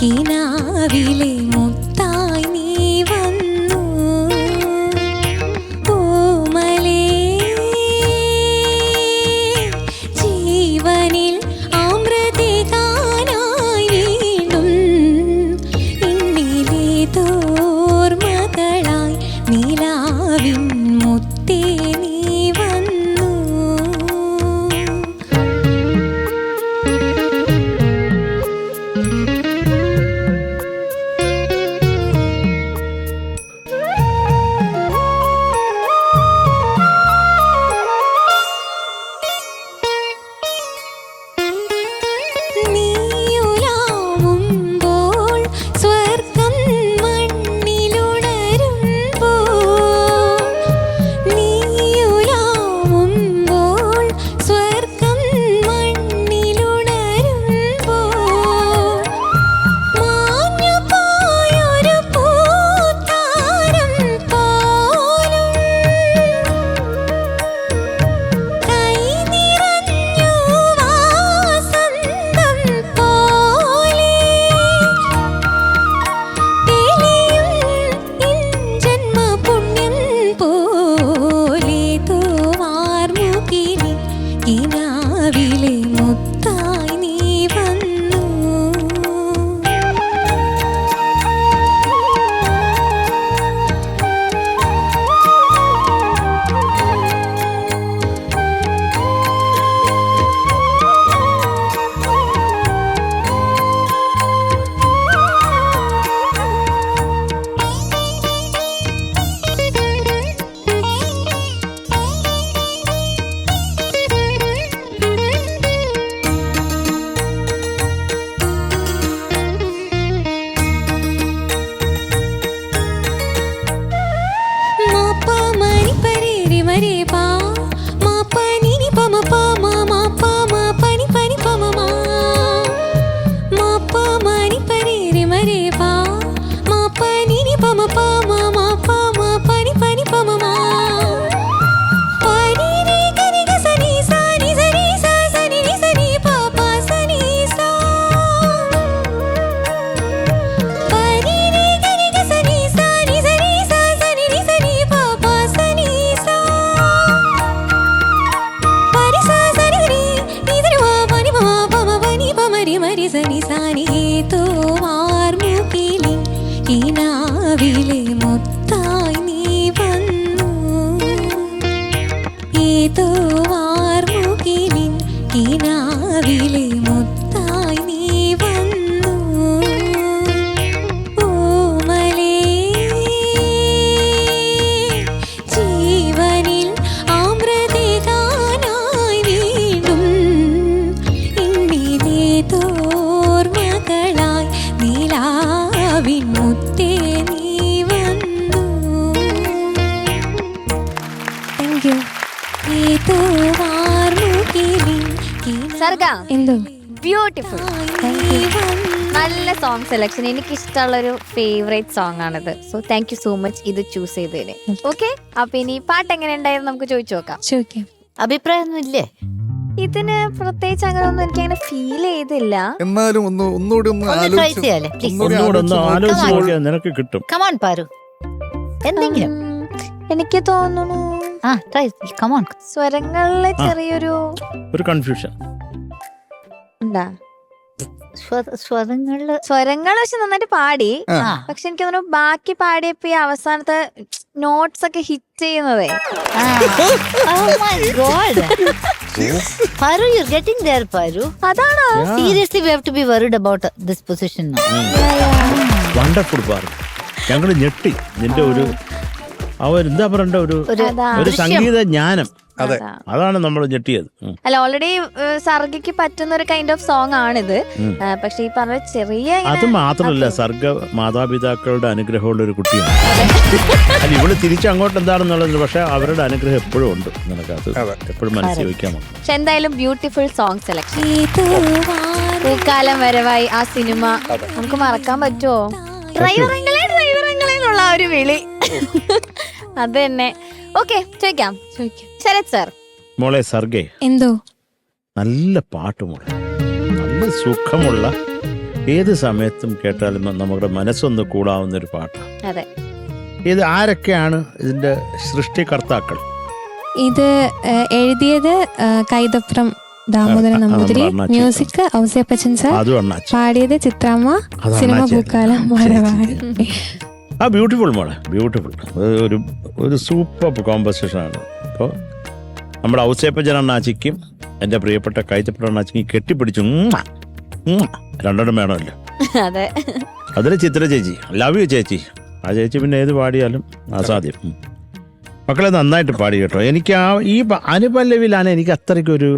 കിനാവിലെ മുത്തായി നീ വന്നു ഓമലേ ജീവനിൽ അമൃതേകാനായി വീണ്ടും എന്നിലെ തോർമകളായി നിലാവിൻ മുത്തേ നീ വന്നു. നീയുലാവുമ്പോൾ സ്വർഗം മണ്ണിലുണരുമ്പോൾ നീയുലാവുമ്പോൾ സ്വർഗം മണ്ണിലുണരുമ്പോൾ മാഞ്ഞുപോയൊരു പൂത്താരം പോലും കൈ നിറഞ്ഞു വാസന്തം പോലെ തെളിയും ജന്മപുണ്യം പോലെ തോവാർമുകിലിൻ കിനാവിലെ മുത്തായി നീ വന്നു. കിനാവിലെ മുത്തായി നീ വന്നു ഏതോ വാർമുകിലിൻ കിനാവിലെ മുത്തായി നീ വന്നു ഓമലേ ജീവനിൽ അമൃതേകാനായി വീണ്ടും എന്നിലെ തോർമകളായി നിലാവിൻ മുത്തേ നീ വന്നു. Thank you. ഏതോ വാർമുകിലിൻ സർഗ എന്തോ ബ്യൂട്ടിഫുൾ. നല്ല സോങ് സെലക്ഷൻ. എനിക്ക് ഇഷ്ടമുള്ളൊരു ഫേവറേറ്റ് സോങ് ആണിത്. So thank you so much ഇത് ചൂസ് ചെയ്തതിന്. ഓക്കെ, അപ്പൊ ഇനി പാട്ട് എങ്ങനെ ഉണ്ടായിരുന്നു നമുക്ക് ചോദിച്ചു നോക്കാം. ചോദിക്കാം. അഭിപ്രായമൊന്നും ഇല്ലേ? ഇതിന് പ്രത്യേകിച്ച് അങ്ങനെ ഒന്നും എനിക്ക് അങ്ങനെ ഫീൽ ചെയ്തില്ല. എന്നാലും ഒന്നുകൂടി ഒന്ന് ട്രൈ ചെയ്യാലേ പ്ലീസ്. നിനക്ക് കിട്ടും. കമോൺ പാരു, എന്തെങ്കിലും. എനിക്ക് തോന്നുന്നു ട്രൈ കമോൺ. സ്വരങ്ങളിലെ ചെറിയൊരു കൺഫ്യൂഷൻ ഉണ്ടാ. സ്വരങ്ങള് പക്ഷെ നന്നായിട്ട് പാടി. പക്ഷെ എനിക്ക് തോന്നുന്നു ബാക്കി പാടിയപ്പോ ഈ അവസാനത്തെ നോട്ട്സ് ഒക്കെ hit ചെയ്യുന്നതേ. Paru, you're getting there, Paru. അതാണോ? Seriously, we have to be worried about this position now. Wonderful പാർ. ഞങ്ങള് ഞെട്ടി നിന്റെ ഒരു എന്താ പറയണ്ട ഒരു സംഗീത ജ്ഞാനം. അതാണ് നമ്മൾ ഞെട്ടിയത്. അല്ല, ഓൾറെഡി സർഗയ്ക്ക് പറ്റുന്ന ഒരു കൈൻഡ് ഓഫ് സോങ് ആണിത്. പക്ഷെ ഈ പറഞ്ഞ ചെറിയ അത് മാത്രമല്ല, സർഗ മാതാപിതാക്കളുടെ അനുഗ്രഹമുള്ള ഒരു കുട്ടിയാണ്. അല്ല, ഇവിടെ തിരിച്ചങ്ങോട്ട് എന്താണെന്നുള്ളത്, പക്ഷെ അവരുടെ അനുഗ്രഹം എപ്പോഴും ഉണ്ട്. നിനക്ക് അത് എപ്പോഴും മനസ്സിൽ വെക്കാൻ. പക്ഷെ എന്തായാലും ബ്യൂട്ടിഫുൾ സോങ് സെലക്ഷൻ. പൂക്കാലം വരവായി ആ സിനിമ നമുക്ക് മറക്കാൻ പറ്റുമോ? ഡ്രൈവറങ്ങളെന്നുള്ള ആ ഒരു വിളി അത് തന്നെ. ഓക്കെ, ചോദിക്കാം. ശരത് സാർ. മോളെ സർഗേ, എന്തോ നല്ല പാട്ട് മോളെ, നല്ല സുഖമുള്ള ഏത് സമയത്തും കേട്ടാലും നമ്മുടെ മനസ്സൊന്ന് കൂടാവുന്ന ഒരു പാട്ടാണ്. അതെ. ഇത് ആരൊക്കെയാണ് ഇതിന്റെ സൃഷ്ടികർത്താക്കൾ? ഇത് എഴുതിയത് കൈതപ്രം ദാമോദരൻ നമ്പൂതിരി, മ്യൂസിക് ഔസേപ്പച്ചൻ സാർ, അതും അണ്ണാച്ചി, പാടിയത് ചിത്രമ്മ, സിനിമ പൂക്കാലം മരവാടി. ബ്യൂട്ടിഫുൾ മോളെ, ബ്യൂട്ടിഫുൾ. ഒരു സൂപ്പർ കോമ്പോസിഷനാണ്. അപ്പോൾ നമ്മുടെ ഔസേപ്പച്ചൻ അണ്ണാച്ചിക്കും എൻ്റെ പ്രിയപ്പെട്ട കൈതപ്രം അണ്ണാച്ചിക്കും കെട്ടിപ്പിടിച്ചു രണ്ടെണ്ണം വേണമല്ലോ. അതെ. അതിൽ ചിത്ര ചേച്ചി, ലവ് യു ചേച്ചി. ആ ചേച്ചി പിന്നെ ഏത് പാടിയാലും അസാധ്യം. മക്കളെ നന്നായിട്ട് പാടി കേട്ടോ. എനിക്ക് ഈ അനുപല്ലവിയിലാണ് എനിക്ക് അത്രയ്ക്കൊരു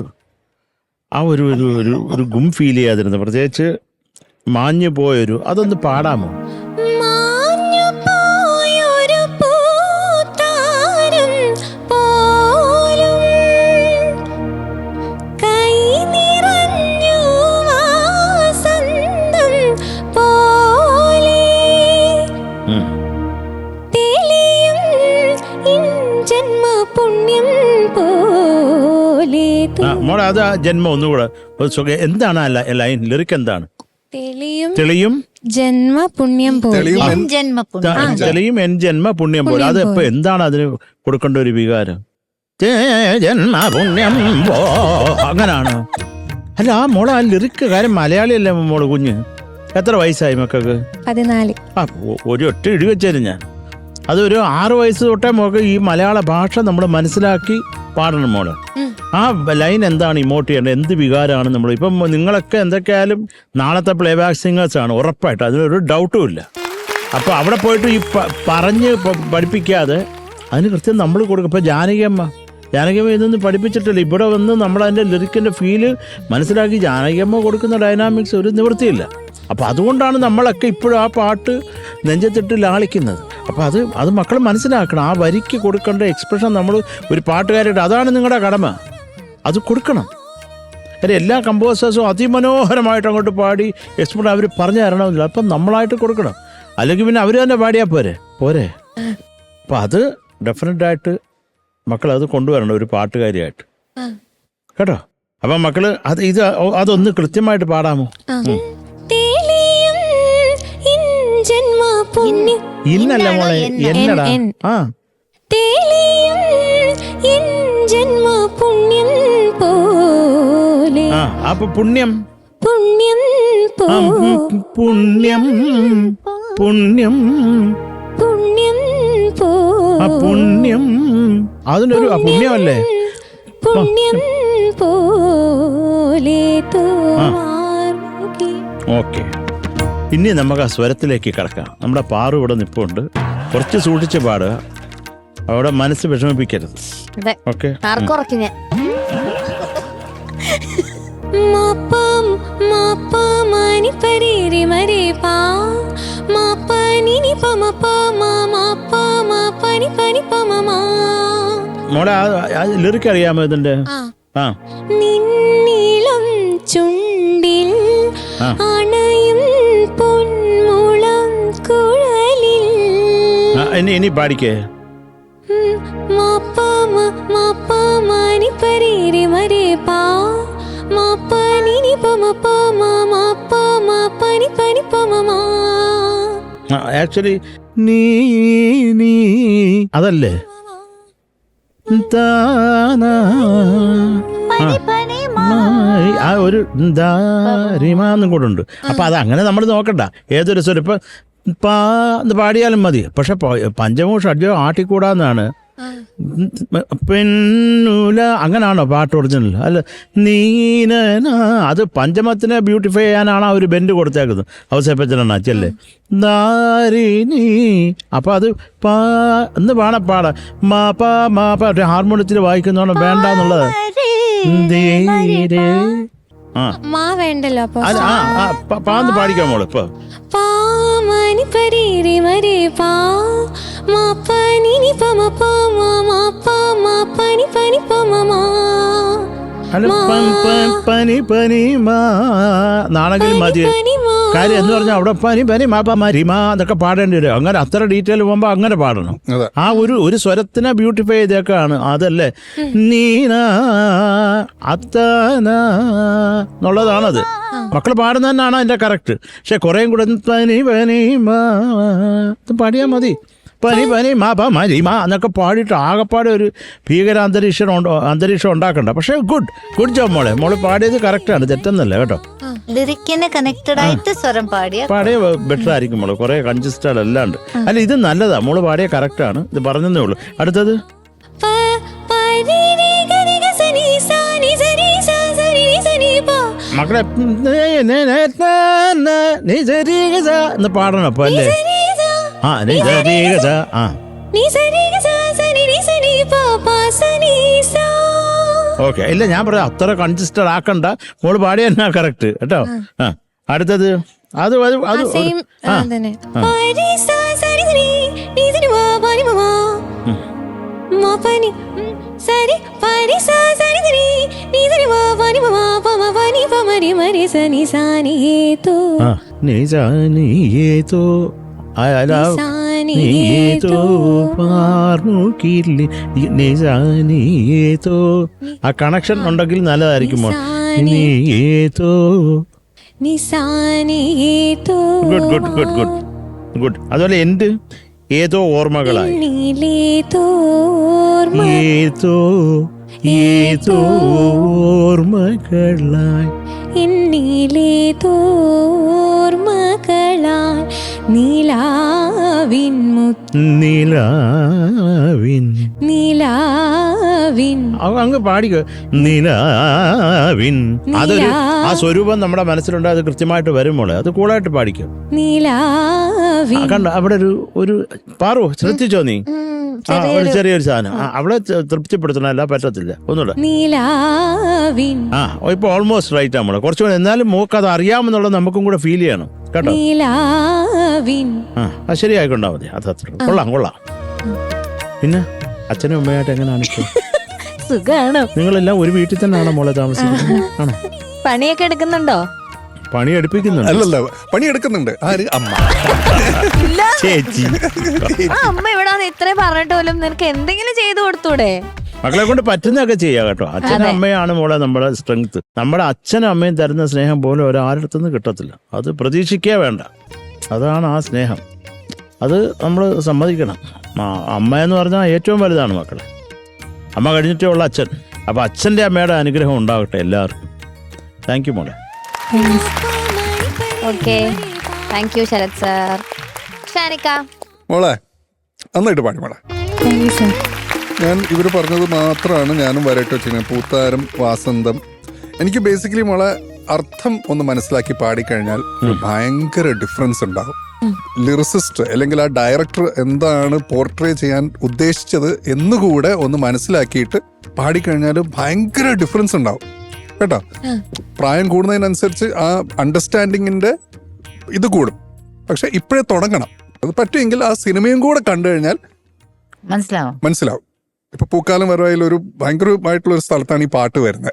ഒരു ഗും ഫീൽ ചെയ്യാതിരുന്നത്. പ്രത്യേകിച്ച് മാഞ്ഞു പോയൊരു അതൊന്ന് പാടാമോ? മോളെ അത് ജന്മം ഒന്നുകൂടെ എന്താണ് ലൈൻ ലിറിക് എന്താണ്? തെളിയും ജന്മ പുണ്യം പോലെ, തെളിയും എൻ ജന്മ പുണ്യം പോലെ. അത് ഇപ്പൊ എന്താണ് അതിന് കൊടുക്കേണ്ട ഒരു വികാരം? ജന്മ പുണ്യം പോ അങ്ങനാണ്. അല്ല ആ മോളെ ആ ലിറിക്ക് കാര്യം മലയാളിയല്ലേ മോള്? കുഞ്ഞ് എത്ര വയസ്സായി മക്കൾക്ക്? 14. ഒരു ഒറ്റ ഇടി വെച്ചാലും ഞാൻ അതൊരു 6 വയസ്സ് തൊട്ടേ മോൾക്ക് ഈ മലയാള ഭാഷ നമ്മൾ മനസ്സിലാക്കി പാടണം മോള്. ആ ലൈൻ എന്താണ് ഇമോട്ട് ചെയ്യേണ്ടത്? എന്ത് വികാരമാണ് നമ്മൾ ഇപ്പം നിങ്ങളൊക്കെ എന്തൊക്കെയായാലും നാളത്തെ പ്ലേബാക്ക് സിംഗേഴ്സ് ആണ് ഉറപ്പായിട്ട്, അതിനൊരു ഡൗട്ടും ഇല്ല. അപ്പോൾ അവിടെ പോയിട്ട് ഈ പറഞ്ഞ് പഠിപ്പിക്കാതെ അതിന് കൃത്യം നമ്മൾ കൊടുക്കും. ഇപ്പോൾ ജാനകിയമ്മ ഇതൊന്നും പഠിപ്പിച്ചിട്ടില്ല. ഇവിടെ വന്ന് നമ്മളതിൻ്റെ ലിറിക്കിൻ്റെ ഫീല് മനസ്സിലാക്കി ജാനകിയമ്മ കൊടുക്കുന്ന ഡൈനാമിക്സ് ഒരു നിവൃത്തിയില്ല. അപ്പോൾ അതുകൊണ്ടാണ് നമ്മളൊക്കെ ഇപ്പോഴും ആ പാട്ട് നെഞ്ചത്തിട്ട് ലാളിക്കുന്നത്. അപ്പോൾ അത് മക്കൾ മനസ്സിലാക്കണം. ആ വരിക്ക് കൊടുക്കേണ്ട എക്സ്പ്രഷൻ നമ്മൾ ഒരു പാട്ടുകാരായിട്ട്, അതാണ് നിങ്ങളുടെ കടമ, അത് കൊടുക്കണം. കാര്യം എല്ലാ കമ്പോസേഴ്സും അതിമനോഹരമായിട്ട് അങ്ങോട്ട് പാടി എക്സ്പെർട്ട് അവർ പറഞ്ഞു തരണമെന്നില്ല. അപ്പം നമ്മളായിട്ട് കൊടുക്കണം. അല്ലെങ്കിൽ പിന്നെ അവർ തന്നെ പാടിയാൽ പോരെ. അപ്പം അത് ഡെഫിനറ്റായിട്ട് മക്കൾ അത് കൊണ്ടുവരണം ഒരു പാട്ടുകാരിയായിട്ട് കേട്ടോ. അപ്പം മക്കള് അതൊന്ന് കൃത്യമായിട്ട് പാടാമോ? ഇന്നല്ല മോളെ, എന്നടാ. അപ്പൊ പുണ്യം പുണ്യം പുണ്യം പുണ്യം പുണ്യം പുണ്യം അതിനൊരു പുണ്യമല്ലേ? പുണ്യം പോലെ. ഓക്കെ, ഇനി നമുക്ക് ആ സ്വരത്തിലേക്ക് കിടക്കാം. നമ്മുടെ പാറു ഇവിടെ നിൽപ്പുണ്ട്. കുറച്ച് സൂക്ഷിച്ച് പാടുക, അവിടെ മനസ്സ് വിഷമിപ്പിക്കരുത്. ഓക്കെ, മോളെ ലിറിക്ക് അറിയാമോ ഇതിന്റെ? നിന്നിളം ചുണ്ടിൽ അണയും പൊന്മുളം കുഴലിൽ. ഇനി പാടിക്കേ. ആക്ച്വലി നീ അതല്ലേ ആ ഒരു ദാരിമാന്നും കൂടെ ഉണ്ട്. അപ്പൊ അത് അങ്ങനെ നമ്മൾ നോക്കണ്ട. ഏതൊരു സ്വരം ഇപ്പൊ പാടിയാലും മതി. പക്ഷെ പഞ്ചമോ ഷഡ്ജോ ആട്ടിക്കൂടാന്നാണ്. പെണ്ണുല അങ്ങനാണോ പാട്ട് ഒറിജിനൽ? അല്ല, നീന അത് പഞ്ചമത്തിനെ ബ്യൂട്ടിഫൈ ചെയ്യാനാണ് ആ ഒരു ബെൻഡ് കൊടുത്തേക്കുന്നത്. ഔസേപ്പച്ചനാണ് അച്ഛല്ലേ ദാരിനി. അപ്പൊ അത് എന്ന് പാടാ മാപ്പ ഹാർമോണിയത്തിൽ വായിക്കുന്നോണം വേണ്ടെന്നുള്ളത്. വേണ്ടല്ലോ പാന്ന് പാടിക്കാൻ മോള്. ഇപ്പൊ നാണെങ്കിൽ മതി. കാര്യം എന്ന് പറഞ്ഞാൽ അവിടെ പനി മാപ്പ മരിമാ എന്നൊക്കെ പാടേണ്ടി വരും. അങ്ങനെ അത്ര ഡീറ്റെയിൽ പോകുമ്പോൾ അങ്ങനെ പാടണം. ആ ഒരു സ്വരത്തിനെ ബ്യൂട്ടിഫൈ ചെയ്തേക്കാണ്. അതല്ലേ നീന അത്തന എന്നുള്ളതാണത്. മക്കൾ പാടുന്ന തന്നെയാണ് അതിന്റെ കറക്റ്റ്. പക്ഷെ കുറേയും കൂടെ പാടിയാൽ മതി. പനി മാപ്പ മരിമാ എന്നൊക്കെ പാടിയിട്ട് ആകെപ്പാടെ ഒരു ഭീകര അന്തരീക്ഷം ഉണ്ടാക്കണ്ട. പക്ഷെ ഗുഡ് ജോബ് മോള് പാടിയത് കറക്റ്റാണ്, തെറ്റൊന്നല്ല കേട്ടോ. ലിറിക്കിന് കണക്റ്റഡ് ആയിട്ട് സ്വരം പാടിയ ബെറ്റർ ആയിരിക്കും മോള്. കുറെ കൺജസ്റ്റഡ് അല്ലാണ്ട്. അല്ല ഇത് നല്ലതാ, മോള് പാടിയ കറക്റ്റാണ്. ഇത് പറഞ്ഞതേ ഉള്ളൂ. അടുത്തത് മക്കളെ എന്ന് പാടണം അപ്പൊ അല്ലേ? ഓക്കെ. ഇല്ല ഞാൻ പറയാം അത്ര കൺസിസ്റ്റഡ് ആക്കണ്ട, മോള് പാടിയ എന്നാ കറക്റ്റ് കേട്ടോ. അടുത്തത് അത് ആ കണക്ഷൻ ഉണ്ടെങ്കിൽ നല്ലതായിരിക്കും. ഗുഡ്. അതുപോലെ എന്ത് ഏതോ ഓർമ്മകളായി ഏതോ ഓർമ്മകളായി അങ്ങ് പാടിക്കോ. നിലാവിൻ അതൊരു ആ സ്വരൂപം നമ്മുടെ മനസ്സിലുണ്ട്. അത് കൃത്യമായിട്ട് വരുമ്പോളെ അത് കൂളായിട്ട് പാടിക്കോ. കണ്ട അവിടെ ഒരു പാറു ശ്രദ്ധിച്ചോ നീ? ഒരു ചെറിയൊരു സാധനം അവളെ തൃപ്തിപ്പെടുത്തണല്ല, പറ്റത്തില്ല. ഒന്നുകൂടെ ഇപ്പൊ ഓൾമോസ്റ്റ് റൈറ്റ് നമ്മളെ കുറച്ചുകൂടെ. എന്നാലും മോക്ക് അത് അറിയാമെന്നുള്ളത് നമുക്കും കൂടെ ഫീൽ ചെയ്യണം കേട്ടോ. ശരിയായിക്കൊണ്ടാ മതി. അത് അത്ര കൊള്ളാം. പിന്നെ അച്ഛനും അമ്മയായിട്ട് എങ്ങനെയാണ് ഇപ്പൊ? സുഖാണോ? നിങ്ങളെല്ലാം ഒരു വീട്ടിൽ തന്നെയാണോ മോളെ താമസിക്കുന്നത്? ആണോ? പണിയൊക്കെ എടുക്കുന്നുണ്ടോ? പണി എടുപ്പിക്കുന്നുണ്ട്. അല്ലല്ല, പണി എടുക്കുന്നുണ്ട്. ആര്? അമ്മ. ചേച്ചി. അമ്മ ഇവിടെ ഇത്രയും പറഞ്ഞിട്ട് പോലും നിനക്ക് എന്തെങ്കിലും ചെയ്തു കൊടുത്തൂടെ? മക്കളെ കൊണ്ട് പറ്റുന്നതൊക്കെ ചെയ്യാം കേട്ടോ. അച്ഛനും അമ്മയാണ് മോളെ നമ്മുടെ സ്ട്രെങ്ത്. നമ്മുടെ അച്ഛനും അമ്മയും തരുന്ന സ്നേഹം പോലെ ഒരാളുടെടുത്തുനിന്ന് കിട്ടത്തില്ല. അത് പ്രതീക്ഷിക്കേ വേണ്ട. അതാണ് ആ സ്നേഹം. അത് നമ്മൾ സമ്മതിക്കണം. അമ്മ എന്ന് പറഞ്ഞാൽ ഏറ്റവും വലുതാണ് മക്കളെ. അമ്മ കഴിഞ്ഞിട്ടേ ഉള്ള അച്ഛൻ. അപ്പൊ അച്ഛൻ്റെ അമ്മയുടെ അനുഗ്രഹം ഉണ്ടാകട്ടെ എല്ലാവർക്കും. താങ്ക് യു മോളെ. Okay, thank you Sarath sir. Shanika മോളെ നന്നായിട്ട് പാടി മോളെ. ഞാൻ ഇവർ പറഞ്ഞത് മാത്രമാണ് ഞാനും വരട്ട് വെച്ചിരുന്നത്. പൂത്താരം, വാസന്തം. എനിക്ക് ബേസിക്കലി മോളെ അർത്ഥം ഒന്ന് മനസ്സിലാക്കി പാടിക്കഴിഞ്ഞാൽ ഭയങ്കര ഡിഫറൻസ് ഉണ്ടാകും. ലിറിസിസ്റ്റ് അല്ലെങ്കിൽ ആ ഡയറക്ടർ എന്താണ് പോർട്രേ ചെയ്യാൻ ഉദ്ദേശിച്ചത് എന്നുകൂടെ ഒന്ന് മനസ്സിലാക്കിയിട്ട് പാടിക്കഴിഞ്ഞാൽ ഭയങ്കര ഡിഫറൻസ് ഉണ്ടാവും കേട്ടോ. പ്രായം കൂടുന്നതിനനുസരിച്ച് ആ അണ്ടർസ്റ്റാൻഡിങ്ങിന്റെ ഇത് കൂടും. പക്ഷെ ഇപ്പോഴേ തുടങ്ങണം. അത് പറ്റുമെങ്കിൽ ആ സിനിമയും കൂടെ കണ്ടു കഴിഞ്ഞാൽ മനസ്സിലാവും. ഇപ്പൊ പൂക്കാലം വരവായിൽ ഒരു ഭയങ്കരമായിട്ടുള്ള ഒരു സ്ഥലത്താണ് ഈ പാട്ട് വരുന്നത്.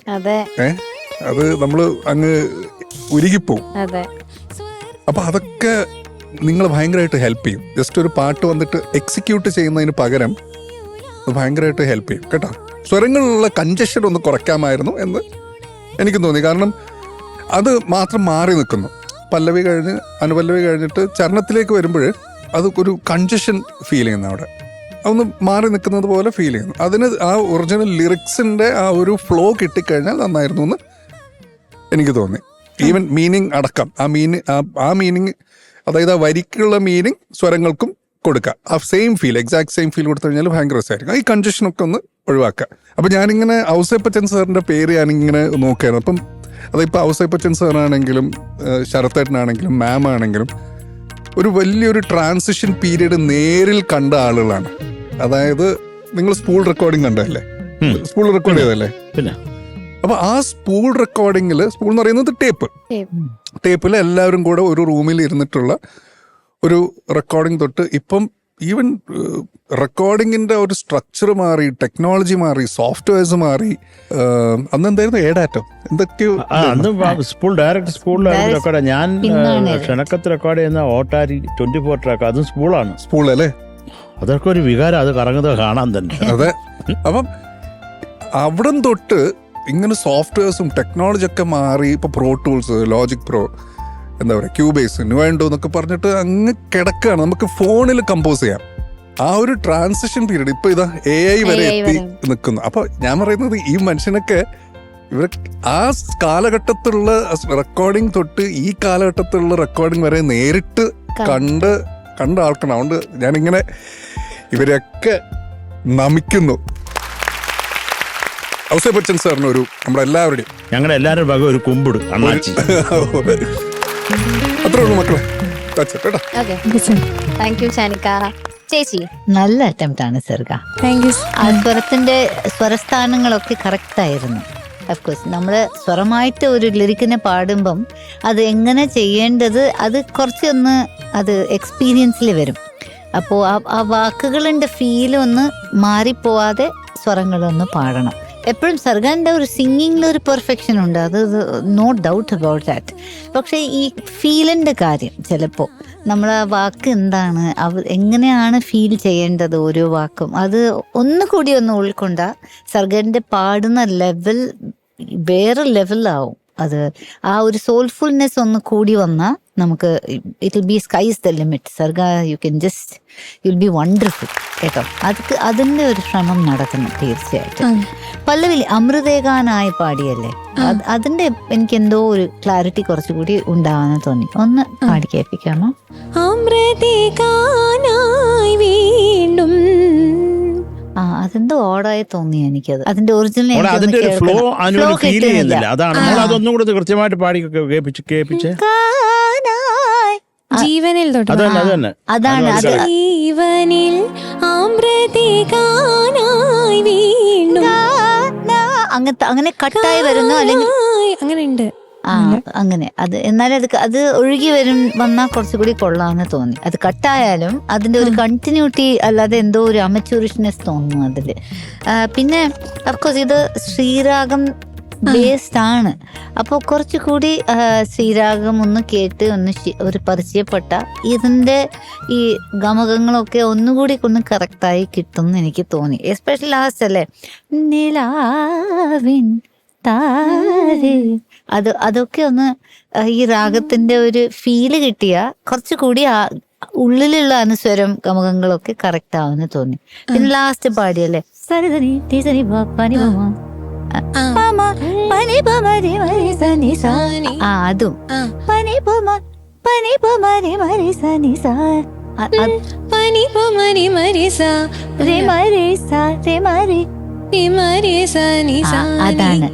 അത് നമ്മള് അങ്ങ് ഉരുകിപ്പോവും. അപ്പൊ അതൊക്കെ നിങ്ങൾ ഭയങ്കരമായിട്ട് ഹെൽപ്പ് ചെയ്യും. ജസ്റ്റ് ഒരു പാട്ട് വന്നിട്ട് എക്സിക്യൂട്ട് ചെയ്യുന്നതിന് പകരം ഭയങ്കരമായിട്ട് ഹെൽപ്പ് ചെയ്യും കേട്ടോ. സ്വരങ്ങളിലുള്ള കൺജഷൻ ഒന്ന് കുറയ്ക്കാമായിരുന്നു എന്ന് എനിക്ക് തോന്നി. കാരണം അത് മാത്രം മാറി നിൽക്കുന്നു. പല്ലവി കഴിഞ്ഞ് അനുപല്ലവി കഴിഞ്ഞിട്ട് ചരണത്തിലേക്ക് വരുമ്പോൾ അത് ഒരു കൺജഷൻ ഫീൽ ചെയ്യുന്നു. അവിടെ അതൊന്ന് മാറി നിൽക്കുന്നത് പോലെ ഫീൽ ചെയ്യുന്നു. അതിന് ആ ഒറിജിനൽ ലിറിക്സിന്റെ ആ ഒരു ഫ്ലോ കിട്ടിക്കഴിഞ്ഞാൽ നന്നായിരുന്നു എന്ന് എനിക്ക് തോന്നി. ഈവൻ മീനിങ് അടക്കം ആ മീനിങ്, അതായത് ആ വരിക്കുള്ള മീനിങ് സ്വരങ്ങൾക്കും കൊടുക്കുക. ആ same feel, exact same feel കൊടുത്തു കഴിഞ്ഞാൽ ഭയങ്കര രസമായിരിക്കും. ഈ കൺജഷനൊക്കെ ഒന്ന് ഒഴിവാക്കുക. അപ്പം ഞാനിങ്ങനെ ഔസേപ്പച്ചൻ സാറിൻ്റെ പേര് ഞാനിങ്ങനെ നോക്കുകയായിരുന്നു. അപ്പം അതിപ്പോൾ ഔസേപ്പച്ചൻ സാറാണെങ്കിലും ശരത്തേട്ടനാണെങ്കിലും മാം ആണെങ്കിലും ഒരു വലിയൊരു ട്രാൻസിഷൻ പീരീഡ് നേരിൽ കണ്ട ആളുകളാണ്. അതായത് നിങ്ങൾ സ്പൂൾ റെക്കോർഡിംഗ് കണ്ടല്ലേ? സ്പൂൾ റെക്കോർഡ് ചെയ്തല്ലേ? പിന്നെ അപ്പൊ ആ സ്പൂൾ റെക്കോർഡിങ്ങിൽ, സ്പൂൾ എന്ന് പറയുന്നത് ടേപ്പിൽ എല്ലാവരും കൂടെ ഒരു റൂമിൽ ഇരുന്നിട്ടുള്ള ഒരു റെക്കോർഡിംഗ് തൊട്ട് ഇപ്പം ഈവൻ റെക്കോർഡിങ്ങിന്റെ ഒരു സ്ട്രക്ചർ മാറി, ടെക്നോളജി മാറി, സോഫ്റ്റ്വെയർസ് മാറി. അന്ന് എന്തായിരുന്നു ഏഡാറ്റോ എന്തൊക്കെയോ അന്ന് സ്കൂൾ ഡയറക്റ്റ് സ്കൂളിലാണ് റെക്കോർഡ്. ഞാൻ ക്ഷണക്കത്ത് റെക്കോർഡ് ചെയ്യുന്ന ഓട്ടാരി 24 ട്രാക്ക്, അതും സ്കൂളാണ്. സ്കൂളല്ലേ? അതൊക്കെ ഒരു വികാരം, അത് കറങ്ങുന്നത് കാണാൻ തന്നെ. അതെ. അപ്പം അവിടം തൊട്ട് ഇങ്ങനെ സോഫ്റ്റ്വെയർസും ടെക്നോളജി ഒക്കെ മാറി. ഇപ്പൊ പ്രോ ടൂൾസ്, ലോജിക് പ്രോ, എന്താ പറയുക, ക്യൂബേസ്, നുവാൻഡോ എന്നൊക്കെ പറഞ്ഞിട്ട് അങ്ങ് കിടക്കുകയാണ്. നമുക്ക് ഫോണിൽ കമ്പോസ് ചെയ്യാം. ആ ഒരു ട്രാൻസിഷൻ പീരീഡ് ഇപ്പൊ ഇതാ AI വരെ എത്തി നിൽക്കുന്നു. അപ്പൊ ഞാൻ പറയുന്നത് ഈ മനുഷ്യനൊക്കെ ഇവർ ആ കാലഘട്ടത്തിലുള്ള റെക്കോർഡിങ് തൊട്ട് ഈ കാലഘട്ടത്തിലുള്ള റെക്കോർഡിങ് വരെ നേരിട്ട് കണ്ട ആൾക്കാണ്. അതുകൊണ്ട് ഞാനിങ്ങനെ ഇവരെയൊക്കെ നമിക്കുന്നു. ഔസേപ്പ് ബച്ചൻ സാറിന് ഒരു നമ്മളെല്ലാവരുടെയും ഞങ്ങളുടെ എല്ലാവരുടെ ഭാഗം ഒരു കുമ്പിട് അണ്ണാച്ചി. അത്രേ ഉള്ളൂ മക്കളെ. കേട്ടോ. Thank you Shanika. ചേച്ചി നല്ല അറ്റംപ്റ്റ് ആണ് സർഗ. Thank you. ആ സ്വരത്തിന്റെ സ്വരസ്ഥാനങ്ങളൊക്കെ കറക്റ്റ് ആയിരുന്നു. അഫ്കോഴ്സ് നമ്മൾ സ്വരമായിട്ട് ഒരു ലിറിക്കിനെ പാടുമ്പം അത് എങ്ങനെ ചെയ്യേണ്ടത് അത് കുറച്ചൊന്ന് അത് എക്സ്പീരിയൻസിൽ വരും. അപ്പോൾ ആ വാക്കുകളുടെ ഫീലൊന്ന് മാറിപ്പോവാതെ സ്വരങ്ങളൊന്ന് പാടണം. എപ്പോഴും സർഗാൻ്റെ ഒരു സിംഗിങ്ങിൽ ഒരു പെർഫെക്ഷൻ ഉണ്ട്, അത് നോ ഡൗട്ട് അബൌട്ട് ദാറ്റ്. പക്ഷേ ഈ ഫീലിൻ്റെ കാര്യം ചിലപ്പോൾ നമ്മൾ ആ വാക്ക് എന്താണ്, എങ്ങനെയാണ് ഫീൽ ചെയ്യേണ്ടത് ഓരോ വാക്കും, അത് ഒന്നുകൂടി ഒന്ന് ഉൾക്കൊണ്ടാൽ സർഗാൻ്റെ പാടുന്ന ലെവൽ വേറെ ലെവലാവും. അത് ആ ഒരു സോൾഫുൾനെസ് ഒന്ന് കൂടി വന്നാൽ നമുക്ക് it will be sky's the limit. Sarga you can just you'll be wonderful കേട്ടോ. അതിൻ്റെ ഒരു ശ്രമം നടക്കണം തീർച്ചയായിട്ടും. പല്ലവിൽ അമൃതേകാനായി പാടിയല്ലേ, അതിന്റെ എനിക്ക് എന്തോ ഒരു ക്ലാരിറ്റി കുറച്ചുകൂടി ഉണ്ടാവാന്ന് തോന്നി. ഒന്ന് പാടി കേൾപ്പിക്കാമോ? അമൃതേകാനായി വീണ്ടും. അതെന്തോ ഓടായി തോന്നി എനിക്കത്. അതിന്റെ ഒറിജിനൽ അതിന്റെ ഒരു ഫ്ലോ ഫീൽ ചെയ്യുന്നില്ല. അതാണ് അതൊന്നും കൂടെ കൃത്യമായിട്ട് പാടി കേൾപ്പിച്ച് ജീവനിൽ അതാണ് ജീവനിൽ അമൃതേകാനായി വീണ്ടും. അങ്ങനെ കട്ടായി വരുന്നു അല്ലെങ്കിൽ അങ്ങനെ ഉണ്ട്. അങ്ങനെ അത് എന്നാലും അത് ഒഴുകി വന്നാൽ കുറച്ചുകൂടി കൊള്ളാന്ന് തോന്നി. അത് കട്ടായാലും അതിന്റെ ഒരു കണ്ടിന്യൂറ്റി അല്ലാതെ എന്തോ ഒരു അമച്യൂറിഷ്നെസ് തോന്നുന്നു അതില്. പിന്നെ അഫ്കോഴ്സ് ഇത് ശ്രീരാഗം ബേസ്ഡ് ആണ്. അപ്പോൾ കുറച്ചുകൂടി ശ്രീരാഗം ഒന്ന് കേട്ട് ഒരു പരിചയപ്പെട്ട ഇതിന്റെ ഈ ഗമകങ്ങളൊക്കെ ഒന്നുകൂടി ഒന്ന് കറക്റ്റായി കിട്ടും എന്ന് എനിക്ക് തോന്നി. എസ്പെഷ്യലി ലാസ്റ്റ് അല്ലേ, നിലാവിൻ താരേ, അതൊക്കെ ഒന്ന് ഈ രാഗത്തിന്റെ ഒരു ഫീല് കിട്ടിയ കുറച്ചുകൂടി ഉള്ളിലുള്ള അനുസ്വരം ഗമകങ്ങളൊക്കെ കറക്റ്റ് ആവുമെന്ന് തോന്നി. പിന്നെ ലാസ്റ്റ് പാടിയല്ലേ സരിതനി ടീസനി പനി അതും പനി പനി പനി മരി സനി സാ പനി പനി മരി സാ രേ മരി സാ രേ മരി അതാണ്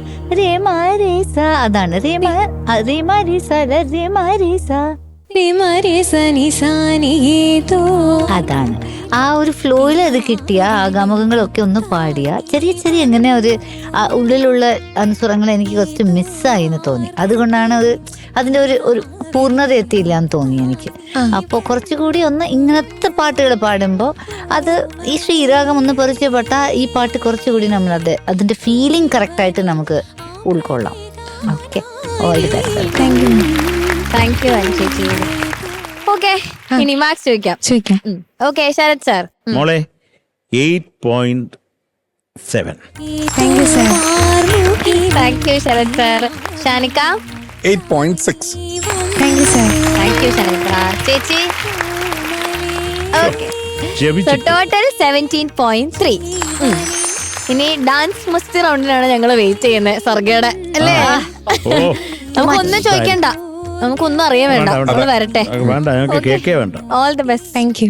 അതാണ് ആ ഒരു ഫ്ലോയിൽ അത് കിട്ടിയ ആ ഗമകങ്ങളൊക്കെ ഒന്ന് പാടിയ ചെറിയ ചെറിയ ഇങ്ങനെ ഒരു ഉള്ളിലുള്ള അനുസ്വരങ്ങൾ എനിക്ക് കുറച്ച് മിസ്സായി എന്ന് തോന്നി. അതുകൊണ്ടാണ് അതിന്റെ ഒരു പൂർണ്ണത എത്തിയില്ല എന്ന് തോന്നി എനിക്ക്. അപ്പോൾ കുറച്ചുകൂടി ഒന്ന് ഇങ്ങനത്തെ പാട്ടുകൾ പാടുമ്പോൾ അത് ഈ ശ്രീരാഗം ഒന്ന് പരിചയപ്പെട്ട ഈ പാട്ട് കുറച്ചുകൂടി നമ്മൾ അതിന്റെ ഫീലിംഗ് കറക്റ്റായിട്ട് നമുക്ക് ഉൾക്കൊള്ളാം. Okay, all the best. Thank you ചേച്ചി. ഓക്കെ, ഇനി മാർക്സ് ചോദിക്കാം. Okay, Sarath sir. മോളെ 8.7. Thank you sir. Thank you Sarath sir. Shanika 8.6. Thank you sir. Thank you Shanika. ചേച്ചി ഓക്കെ, ടോട്ടൽ 17.3. ഇനി ഡാൻസ് മസ്തി റൗണ്ടിനാണ് ഞങ്ങൾ വെയിറ്റ് ചെയ്യുന്നത് സർഗയുടെ, അല്ലേ? നമുക്കൊന്നും ചോദിക്കണ്ട, നമുക്കൊന്നും അറിയാൻ വേണ്ട, നമ്മൾ വരട്ടെ. വേണ്ട, ഞങ്ങൾക്ക് കേക്കേ വേണ്ട. All the best. Thank U.